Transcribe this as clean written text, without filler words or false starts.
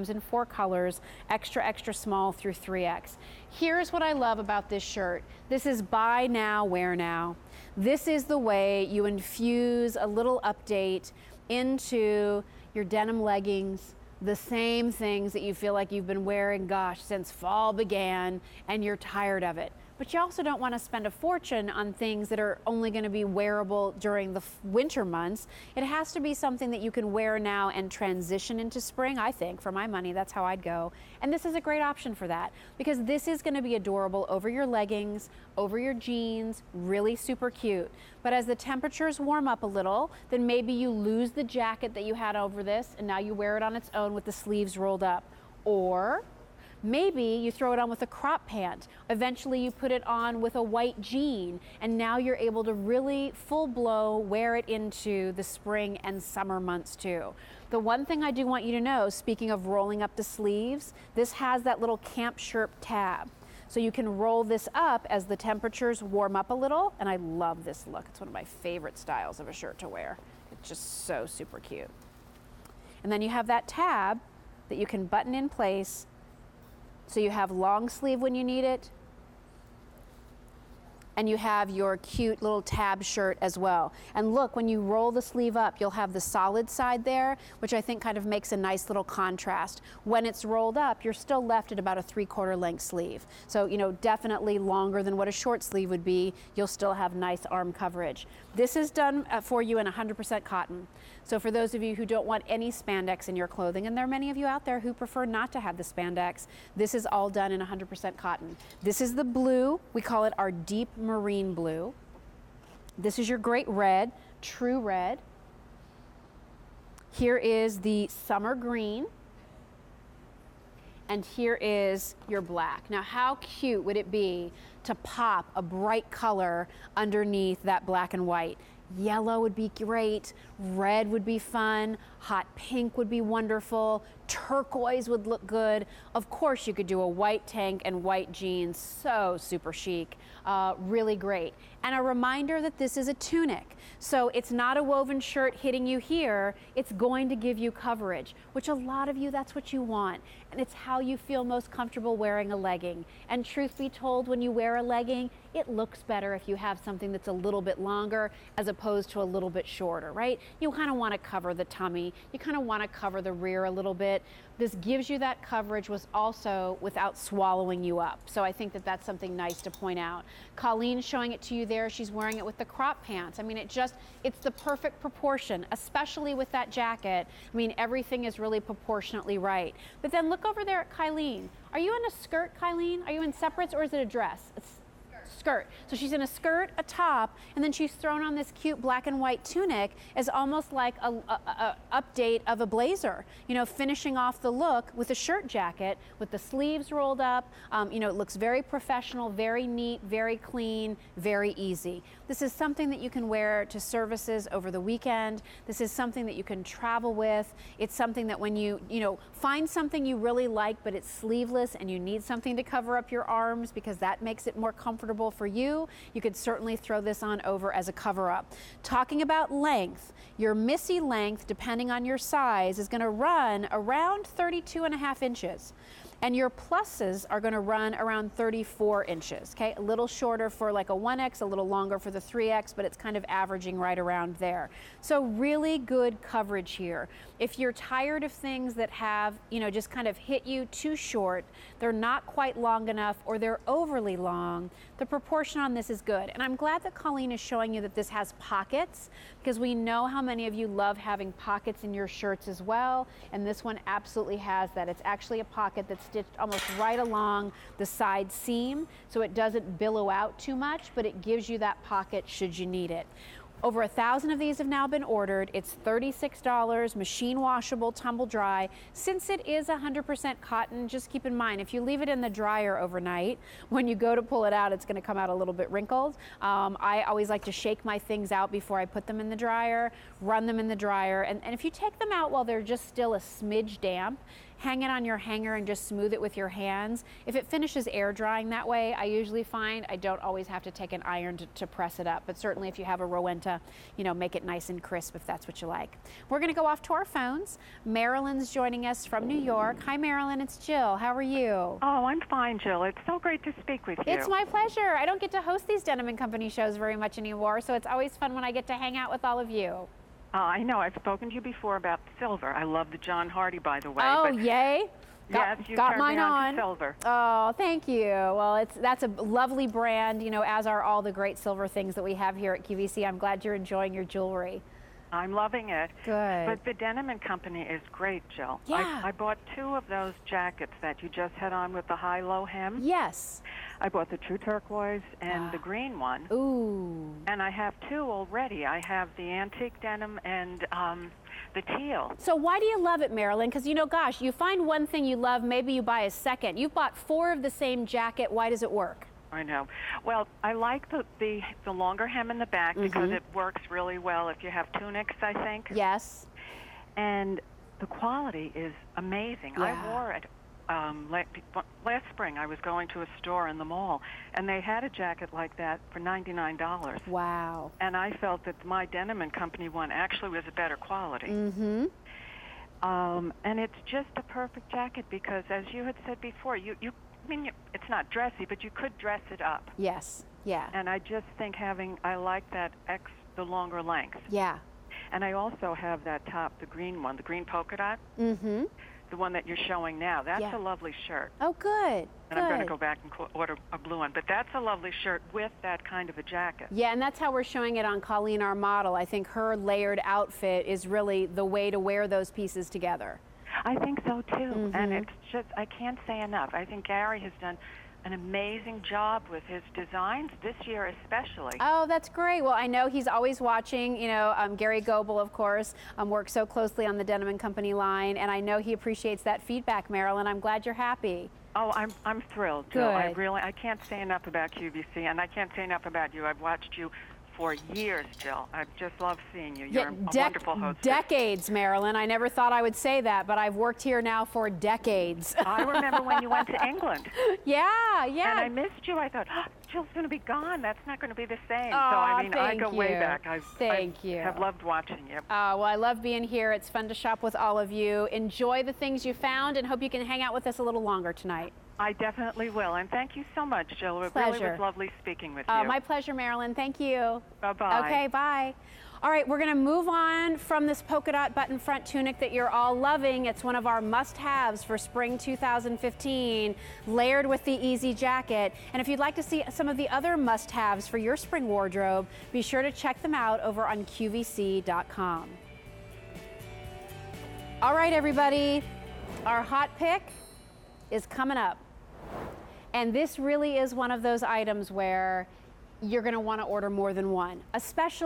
in 4 colors, extra, extra small through 3X. Here's what I love about this shirt. This is buy now, wear now. This is the way you infuse a little update into your denim leggings, the same things that you feel like you've been wearing, gosh, since fall began, and you're tired of it. But you also don't want to spend a fortune on things that are only going to be wearable during the winter months. It has to be something that you can wear now and transition into spring. I think, for my money, that's how I'd go. And this is a great option for that, because this is going to be adorable over your leggings, over your jeans, really super cute. But as the temperatures warm up a little, then maybe you lose the jacket that you had over this, and now you wear it on its own with the sleeves rolled up. Or maybe you throw it on with a crop pant. Eventually you put it on with a white jean, and now you're able to really full blow wear it into the spring and summer months too. The one thing I do want you to know, speaking of rolling up the sleeves, this has that little camp shirt tab. So you can roll this up as the temperatures warm up a little, and I love this look. It's one of my favorite styles of a shirt to wear. It's just so super cute. And then you have that tab that you can button in place, so you have long sleeve when you need it, and you have your cute little tab shirt as well. And look, when you roll the sleeve up, you'll have the solid side there, which I think kind of makes a nice little contrast. When it's rolled up, you're still left at about a 3/4 length sleeve. So, you know, definitely longer than what a short sleeve would be. You'll still have nice arm coverage. This is done for you in 100% cotton. So for those of you who don't want any spandex in your clothing, and there are many of you out there who prefer not to have the spandex, this is all done in 100% cotton. This is the blue. We call it our deep marine blue. This is your great red, true red. Here is the summer green. And here is your black. Now, how cute would it be to pop a bright color underneath that black and white? Yellow would be great, red would be fun, hot pink would be wonderful, turquoise would look good. Of course, you could do a white tank and white jeans, so super chic, really great. And a reminder that this is a tunic, so it's not a woven shirt hitting you here, it's going to give you coverage, which a lot of you, that's what you want. And it's how you feel most comfortable wearing a legging. And truth be told, when you wear a legging, it looks better if you have something that's a little bit longer as opposed to a little bit shorter, right? You kind of want to cover the tummy. You kind of want to cover the rear a little bit. This gives you that coverage was also without swallowing you up. So I think that that's something nice to point out. Colleen's showing it to you there. She's wearing it with the crop pants. I mean, it's the perfect proportion, especially with that jacket. I mean, everything is really proportionately right. But then look over there at Kylie. Are you in a skirt, Kylie? Are you in separates, or is it a dress? It's skirt. So she's in a skirt, a top, and then she's thrown on this cute black and white tunic as almost like a update of a blazer, you know, finishing off the look with a shirt jacket with the sleeves rolled up. You know, it looks very professional, very neat, very clean, very easy. This is something that you can wear to services over the weekend. This is something that you can travel with. It's something that when you know, find something you really like, but it's sleeveless and you need something to cover up your arms because that makes it more comfortable for you, you could certainly throw this on over as a cover-up. Talking about length, your Missy length, depending on your size, is going to run around 32.5 inches. And your pluses are going to run around 34 inches, okay? A little shorter for like a 1X, a little longer for the 3X, but it's kind of averaging right around there. So really good coverage here. If you're tired of things that have, you know, just kind of hit you too short, they're not quite long enough, or they're overly long, the proportion on this is good. And I'm glad that Colleen is showing you that this has pockets, because we know how many of you love having pockets in your shirts as well, and this one absolutely has that. It's actually a pocket that's stitched almost right along the side seam, so it doesn't billow out too much, but it gives you that pocket should you need it. Over 1,000 of these have now been ordered. It's $36, machine washable, tumble dry. Since it is 100% cotton, just keep in mind, if you leave it in the dryer overnight, when you go to pull it out, it's going to come out a little bit wrinkled. I always like to shake my things out before I put them in the dryer, run them in the dryer, and if you take them out while they're just still a smidge damp, hang it on your hanger and just smooth it with your hands. If it finishes air drying that way, I usually find I don't always have to take an iron to press it up, but certainly if you have a Rowenta, you know, make it nice and crisp if that's what you like. We're gonna go off to our phones. Marilyn's joining us from New York. Hi Marilyn, it's Jill. How are you? Oh, I'm fine, Jill. It's so great to speak with you. It's my pleasure. I don't get to host these Denim & Company shows very much anymore, so it's always fun when I get to hang out with all of you. I know. I've spoken to you before about silver. I love the John Hardy, by the way. Oh, yay. Yes, you got turned mine me on on. to silver. Oh, thank you. Well, that's a lovely brand, you know, as are all the great silver things that we have here at QVC. I'm glad you're enjoying your jewelry. I'm loving it. Good. But the Denim & Company is great, Jill. Yeah. I bought 2 of those jackets that you just had on with the high-low hem. Yes. I bought the true turquoise and the green one. Ooh. And I have 2 already. I have the antique denim and the teal. So why do you love it, Marilyn? Because, you know, gosh, you find one thing you love, maybe you buy a second. You've bought 4 of the same jacket. Why does it work? I know. Well, I like the longer hem in the back because it works really well if you have tunics, I think. Yes. And the quality is amazing. Yeah. I wore it last spring. I was going to a store in the mall, and they had a jacket like that for $99. Wow. And I felt that my Denim & Company one actually was a better quality. Mm-hmm. And it's just a perfect jacket because, as you had said before, I mean, it's not dressy, but you could dress it up. Yes. Yeah. And I just think I like that the longer length. Yeah. And I also have that top, the green one, the green polka dot. Mm-hmm. The one that you're showing now. That's Yeah. a lovely shirt. Oh, good. And I'm going to go back and order a blue one. But that's a lovely shirt with that kind of a jacket. Yeah, and that's how we're showing it on Colleen, our model. I think her layered outfit is really the way to wear those pieces together. I think so, too. And it's just, I can't say enough. I think Gary has done an amazing job with his designs this year especially. Oh, that's great. Well, I know he's always watching. You know, Gary Goebel, of course, works so closely on the Denim & Company line, and I know he appreciates that feedback, Marilyn. I'm glad you're happy. Oh, I'm thrilled, Jill. Good. I can't say enough about QVC, and I can't say enough about you. I've watched you for years, Jill. I just love seeing you. You're a wonderful host. Decades, Marilyn. I never thought I would say that, but I've worked here now for decades. I remember when you went to England. Yeah. And I missed you. I thought, oh, Jill's going to be gone. That's not going to be the same. Oh, so, I mean, I go thank way you. back. I have loved watching you. Well, I love being here. It's fun to shop with all of you. Enjoy the things you found and hope you can hang out with us a little longer tonight. I definitely will. And thank you so much, Jill. It really was lovely speaking with you. My pleasure, Marilyn. Thank you. Bye-bye. Okay, bye. All right, we're going to move on from this polka dot button front tunic that you're all loving. It's one of our must-haves for spring 2015, layered with the easy jacket. And if you'd like to see some of the other must-haves for your spring wardrobe, be sure to check them out over on QVC.com. All right, everybody, our hot pick is coming up. And this really is one of those items where you're going to want to order more than one, especially